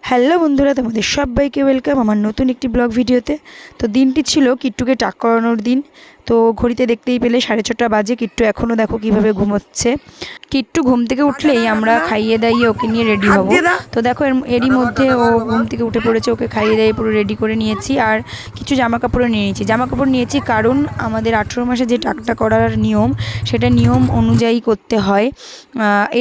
Hello বন্ধুরা, তোমাদের সবাইকে ওয়েলকাম আমার নতুন একটি ব্লগ ভিডিওতে। তো দিনটি ছিল কিট্টুকে টাক করানোর দিন। তো ঘড়িতে দেখতেই পেলে 6:30 বাজে। কিট্টু এখনও দেখো কিভাবে ঘুমোচ্ছে। কিট্টু ঘুম থেকে উঠলেই আমরা খাইয়ে দাইয়ে ওকে নিয়ে রেডি হব। তো দেখো এরই মধ্যে ও ঘুম থেকে উঠে পড়েছে। ওকে খাইয়ে দাইয়ে পুরো রেডি করে নিয়েছি, আর কিছু জামা কাপড়ও নিয়ে নিয়েছি। জামা কাপড় নিয়েছি কারণ আমাদের 18 মাসে যে টাকটা করার নিয়ম, সেটা নিয়ম অনুযায়ী করতে হয়।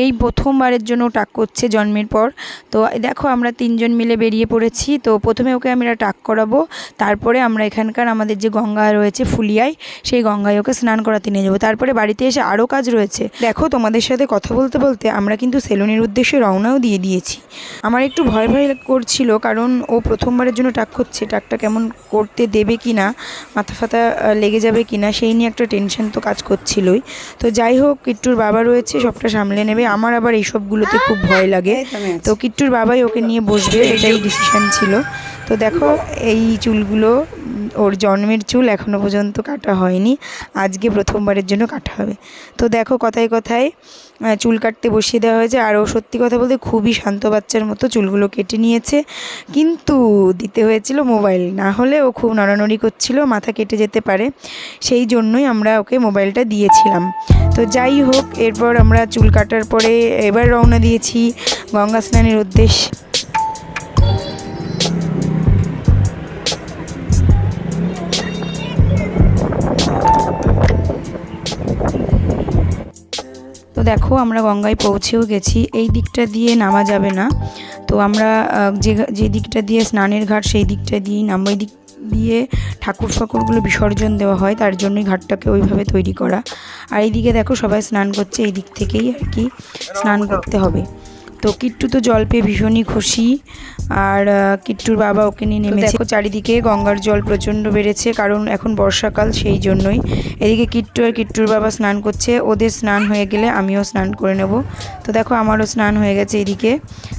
এই প্রথমবারের জন্য টাক করছে জন্মের পর। তো দেখো আমরা 3 জন মিলে বেরিয়ে পড়েছি। তো প্রথমে ওকে আমরা টাক করাবো, তারপরে আমরা এখানকার আমাদের যে গঙ্গা রয়েছে ফুলিয়ায়, সেই গঙ্গায় ওকে স্নান করাতে নিয়ে যাবো। তারপরে বাড়িতে এসে আরও কাজ রয়েছে। দেখো তোমাদের সাথে কথা বলতে বলতে আমরা কিন্তু সেলুনের উদ্দেশ্যে রওনাও দিয়ে দিয়েছি। আমার একটু ভয় ভয় করছিল, কারণ ও প্রথমবারের জন্য টাক করছে। টাকটা কেমন করতে দেবে কি না, মাথা ফাতা লেগে যাবে কি না, সেই নিয়ে একটা টেনশন তো কাজ করছিলই। তো যাই হোক, কিট্টুর বাবা রয়েছে, সবটা সামলে নেবে। আমার আবার এইসবগুলোতে খুব ভয় লাগে। তো কিট্টুর বাবাই ওকে নিয়ে বসবে, এটাই ডিসিশন ছিল। তো দেখো এই চুলগুলো ওর জন্মের চুল, এখনও পর্যন্ত কাটা হয়নি, আজকে প্রথমবারের জন্য কাটা হবে। তো দেখো কথায় কথায় চুল কাটতে বসিয়ে দেওয়া হয়েছে। আর ও সত্যি কথা বলতে খুবই শান্ত বাচ্চার মতো চুলগুলো কেটে নিয়েছে, কিন্তু দিতে হয়েছিল মোবাইল, না হলে ও খুব নড়ানড়ি করছিল, মাথা কেটে যেতে পারে, সেই জন্যই আমরা ওকে মোবাইলটা দিয়েছিলাম। তো যাই হোক, এরপর আমরা চুল কাটার পরে এবার রওনা দিয়েছি গঙ্গা স্নানের উদ্দেশ্যে। তো দেখো আমরা গঙ্গায় পৌঁছেও গেছি। এই দিকটা দিয়ে নামা যাবে না, তো আমরা যে দিকটা দিয়ে স্নানের ঘাট, সেই দিকটা দিয়েই নামবো। এই দিক দিয়ে ঠাকুর ফাকুরগুলো বিসর্জন দেওয়া হয়, তার জন্যই ঘাটটাকে ওইভাবে তৈরি করা। আর এইদিকে দেখো সবাই স্নান করছে, এই দিক থেকেই আর কি স্নান করতে হবে। তো কিট্টু তো জল পেয়ে ভীষণই খুশি, আর কিট্টুর বাবা ওকে নিয়ে নেমেছে। চারিদিকে গঙ্গার জল প্রচণ্ড বেড়েছে, কারণ এখন বর্ষাকাল, সেই জন্যই। এদিকে কিট্টু আর কিট্টুর বাবা স্নান করছে। ওদের স্নান হয়ে গেলে আমিও স্নান করে নেব। তো দেখো আমারও স্নান হয়ে গেছে এদিকে।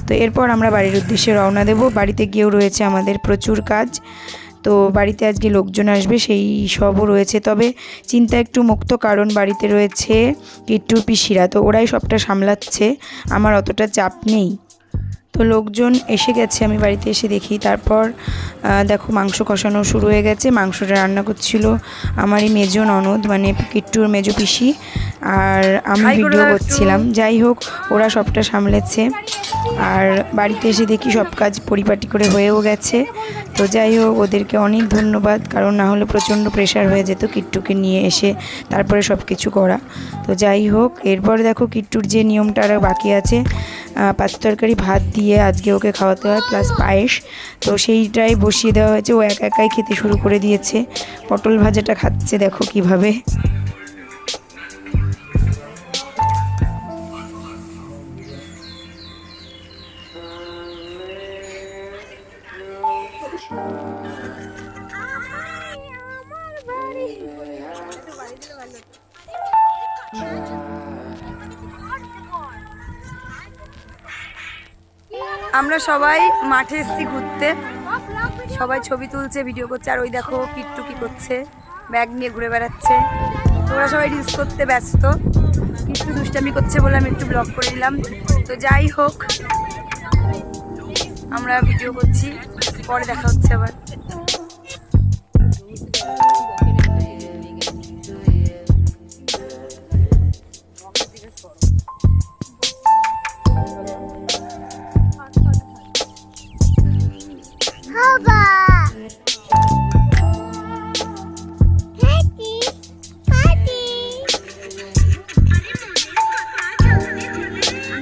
তো এরপর আমরা বাড়ির উদ্দেশ্যে রওনা দেব। বাড়িতে গিয়েও রয়েছে আমাদের প্রচুর কাজ। তো বাড়িতে আজকে লোকজন আসবে, সেই সবও রয়েছে। তবে চিন্তা একটু মুক্ত, কারণ বাড়িতে রয়েছে কিট্টুর পিসিরা, তো ওরাই সবটা সামলাচ্ছে, আমার অতটা চাপ নেই। তো লোকজন এসে গেছে, আমি বাড়িতে এসে দেখি। তারপর দেখো মাংস কষানো শুরু হয়ে গেছে। মাংসটা রান্না করছিল আমারই মেজো ননদ, মানে কিট্টুর মেজো পিসি, আর আমি ভিডিও করছিলাম। যাই হোক, ওরা সবটা সামলেছে। আর বাড়িতে এসে দেখি সব কাজ পরিপাটি করে হয়েও গেছে। তো যাই হোক, ওদেরকে অনেক ধন্যবাদ, কারণ না হলে প্রচণ্ড প্রেশার হয়ে যেত কিট্টুকে নিয়ে এসে তারপরে সব কিছু করা। তো যাই হোক, এরপর দেখো কিট্টুর যে নিয়মটা আর বাকি আছে, 5 তরকারি ভাত দিয়ে আজকে ওকে খাওয়াতে হয়, প্লাস পায়েস। তো সেইটাই বসিয়ে দেওয়া হয়েছে। ও একাই খেতে শুরু করে দিয়েছে। পটল ভাজাটা খাচ্ছে দেখো কিভাবে। আমরা সবাই মাঠে এসেছি ঘুরতে, সবাই ছবি তুলছে, ভিডিও করছে। আর ওই দেখো কিট্টু কি করছে, ব্যাগ নিয়ে ঘুরে বেড়াচ্ছে। তোরা সবাই রিলস করতে ব্যস্ত, কিট্টু দুষ্টামি করছে বলে আমি একটু ব্লগ করে নিলাম। তো যাই হোক, আমরা ভিডিও করছি, পরে দেখা হচ্ছে আবার। Bye.